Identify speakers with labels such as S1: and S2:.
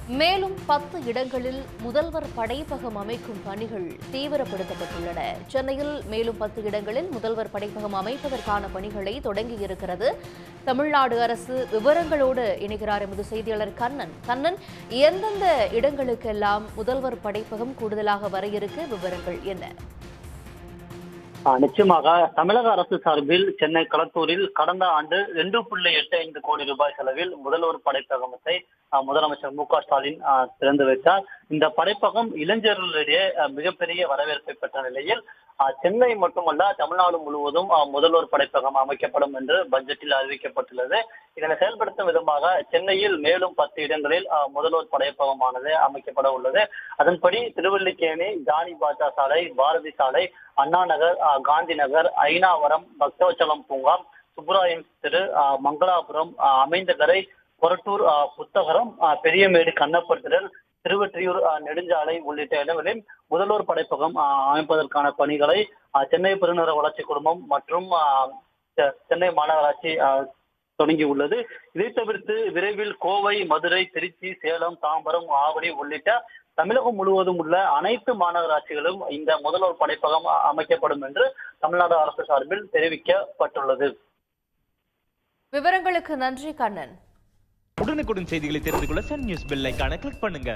S1: மேலும் 10 இடங்களில் முதல்வர் படைப்பகம் அமைக்கும் பணிகள் தீவிரப்படுத்தப்பட்டுள்ளன. சென்னையில் மேலும் 10 இடங்களில் முதல்வர் படைப்பகம் அமைப்பதற்கான பணிகளை தொடங்கியிருக்கிறது தமிழ்நாடு அரசு. விவரங்களோடு இணைகிறார் எமது செய்தியாளர் கண்ணன். கண்ணன், எந்தெந்த இடங்களுக்கெல்லாம் முதல்வர் படைப்பகம் கூடுதலாக வர இருக்கு? விவரங்கள் என்ன?
S2: நிச்சயமாக தமிழக அரசு சார்பில் சென்னை களத்தூரில் கடந்த ஆண்டு 2.85 கோடி ரூபாய் செலவில் முதல்வர் படைப்பகத்தை முதலமைச்சர் மு.க.ஸ்டாலின் திறந்து வைத்தார். இந்த படைப்பகம் இளைஞர்களிடையே மிகப்பெரிய வரவேற்பை பெற்ற நிலையில் சென்னை மட்டுமல்ல தமிழ்நாடு முழுவதும் முதல்வர் படைப்பகம் அமைக்கப்படும் என்று பட்ஜெட்டில் அறிவிக்கப்பட்டுள்ளது. இதனை செயல்படுத்தும் விதமாக சென்னையில் மேலும் 10 இடங்களில் முதல்வர் படைப்பகமானது அமைக்கப்பட உள்ளது. அதன்படி திருவல்லிக்கேணி, ஜானி பாஜா சாலை, பாரதி சாலை, அண்ணா நகர், காந்தி நகர், ஐநாவரம், பக்தவச்சலம் பூங்கா, சுப்புராயன் தெரு, மங்களாபுரம், அமைந்தகரை, கொரட்டூர், புத்தகரம், பெரியமேடு, கண்ணப்பர் திடல், திருவெற்றியூர் நெடுஞ்சாலை உள்ளிட்ட இடங்களில் முதல்வர் படைப்பகம் அமைப்பதற்கான பணிகளை சென்னை பெருநகர வளர்ச்சி குழுமம் மற்றும் சென்னை மாநகராட்சி தொடங்கியுள்ளது. இதை தவிர்த்து விரைவில் கோவை, மதுரை, திருச்சி, சேலம், தாம்பரம், ஆவடி உள்ளிட்ட தமிழகம் முழுவதும் உள்ள அனைத்து மாநகராட்சிகளும் இந்த முதல்வர் படைப்பகம் அமைக்கப்படும் என்று தமிழ்நாடு அரசு சார்பில் தெரிவிக்கப்பட்டுள்ளது.
S1: விவரங்களுக்கு நன்றி கண்ணன்.
S3: உடனுக்குடன் செய்திகளை தெரிந்து கொள்ள சன் நியூஸ் பெல் ஐகானை கிளிக் பண்ணுங்க.